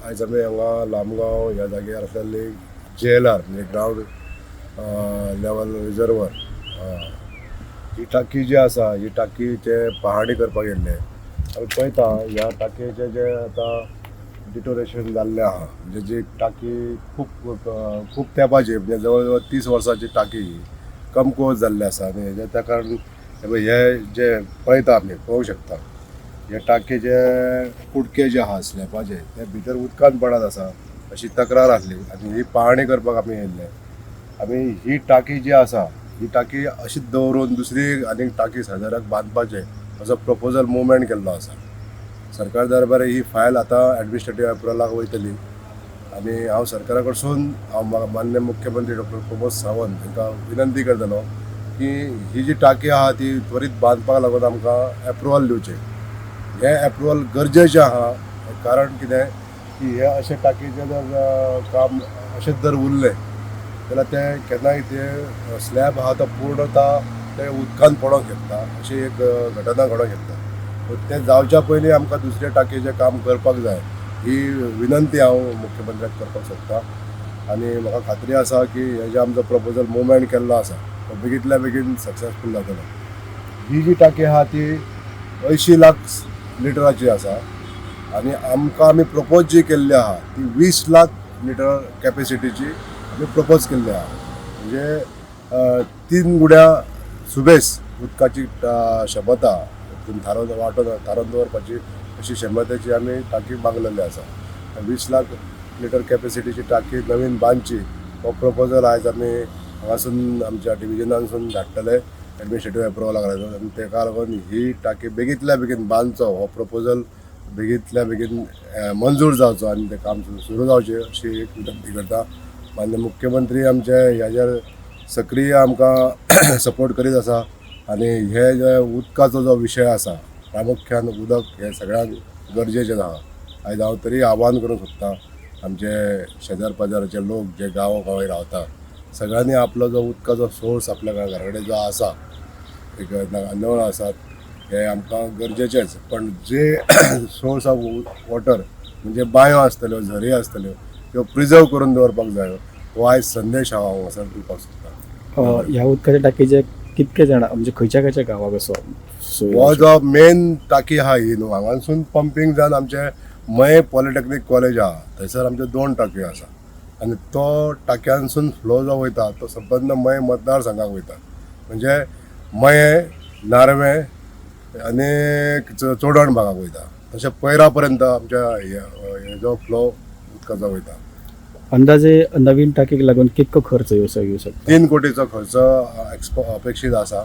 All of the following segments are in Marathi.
आयज आमी हांगा लामगांव ह्या जाग्यार आसलेली JLR म्हणजे ग्रावंड लेवल रिजर्वर ही टाकी जी आसा ही टाकीचे पाहणी करपाक गेल्ले. आमी पळयता ह्या टाकयेचे जे आतां डिटोरेशन जाल्लें आहा म्हणजे जी टाकी खूब तेंपाची म्हणजे जवळ जवळ 30 वर्सांची टाकी कमकुवत जाल्ली आसा आनी हेजे त्या कारण हे जे पळयता आमी पळोवंक शकता हे टाकयेचे कुडके जे आहा स्लॅबाचे ते भितर उदकान पडत आसा अशी तक्रार आसली आनी ही पाहणी करपाक आमी येयल्ले. आमी ही टाकी जी आसा ही टाकी अशीच दवरून दुसरी आनीक टाकी शेजाऱ्याक बांदपाचे असो प्रपोजल मुवमेंट केल्लो आसा. सरकार दरबार ही फायल आतां एडमिनिस्ट्रेटीव एप्रुवलाक वयतली आनी हांव सरकारा कडसून माननीय मुख्यमंत्री डॉक्टर प्रमोद सावंत हांकां विनंती करतलो की ही जी टाकी आहा ती त्वरीत बांदपाक लागून आमकां एप्रुवल दिवचें. हे एप्रुवल गरजेचें आहा कारण कितें की हे अशे टाकीचे जर काम अशेंच जर उरलें जाल्यार ते केन्नाय ते स्लॅब आहा तो पूर्णता ते उदकान पडोंक शकता अशी एक घटना घडोंक शकता. ते जावच्या पयलीं आमकां दुसऱ्या टाकयेचें काम करपाक जाय ही विनंती हांव मुख्यमंत्र्याक करपाक सोदतां आनी म्हाका खात्री आसा की हे जे आमचो प्रपोजल मुवमेंट केल्लो आसा तो बेगींतल्या बेगीन सक्सेसफूल जातलो. ही जी टाकी आहा ती 80 लाख लिटराची आसा आनी आमकां आमी प्रपोज जी केल्ली आहा ती 20 लाख लिटर कॅपेसिटीची आमी प्रपोज केल्ली आहा. म्हणजे 3 गुड्या सुबेस उदकाची क्षमता थारोवन दवरपाची अशी क्षमतेची आमी टाकी मागलेली आसा. 20 लाख लिटर कॅपेसिटीची टाकी नवीन बांदची हो प्रपोजल आयज आमी हांगासून आमच्या डिविजनासून धाडटले एडमिनिस्ट्रेटीव एप्रुवलाक लागून आनी तेका लागून ही टाकी बेगींतल्या बेगीन बांदचो हो प्रपोजल बेगींतल्या बेगीन मंजूर जावचो आनी तें काम सुरू जावचें अशी एक विनंती करता. माननीय मुख्यमंत्री आमचे हेजेर सक्रीय आमकां सपोर्ट करीत आसा आनी हे जे उदकाचो जो विशय आसा प्रामुख्यान उदक हे सगळ्यांक गरजेचें आहा. आयज हांव तरी आव्हान करूंक सोदतां आमचे शेजार पाजाराचे लोक जे गांवोगांवी रावता सगळ्यांनी आपलो जो उदकाचो सोर्स आपल्या घरा कडेन जो आसा एक नळ आसात हे आमकां गरजेचेंच पण जे सोर्स ऑफ वॉटर म्हणजे बांयो आसतल्यो झरी आसतल्यो त्यो प्रिजर्व करून दवरपाक जाय हो आयज संदेश हांव हांगासर दिवपाक सोदतां. ह्या उदकाच्या टाकीचे कितके जाणां म्हणजे खंयच्या खंयच्या गांवाक असो हो जो मेन टाकी आहा ही न्हू हांगासून पंपींग जावन आमचे मये पॉलिटेक्नीक कॉलेज आहा थंयसर आमचे 2 टाकयो आसा आनी तो टाक्यांसून फ्लो जो वयता तो संबंद मये मतदारसंघाक वयता म्हणजे मये नारवे आनी चोडण भागाक वयता तशें पैरा पर्यंत आमच्या हे जो फ्लो उदकाचो वयता. अंदाजे नवीन टाकीक लागून कितको खर्च येऊ शकता? 3 कोटीचो खर्च अपेक्षीत आसा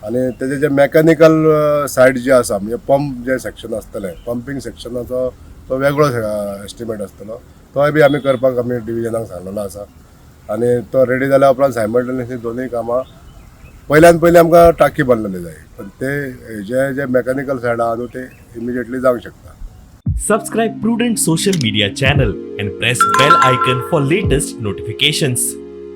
आनी तेजे जे मॅकॅनिकल सायड जी आसा म्हणजे पंप जे सेक्शन आसतले पंपींग सेक्शनाचो तो वेगळो एस्टिमेट आसतलो तोय बी आमी करपाक आमी डिविजनाक सांगलेलो आसा आनी तो रेडी जाल्या उपरांत सायमल्टेनियसली दोनूय कामां पयल्यान पयलीं आमकां टाकी बांदलेली जाय पण ते जे मॅकॅनिकल सायड आहा न्हू ते इमिजिएटली जावंक शकता. Subscribe Prudent social media channel and press bell icon for latest notifications.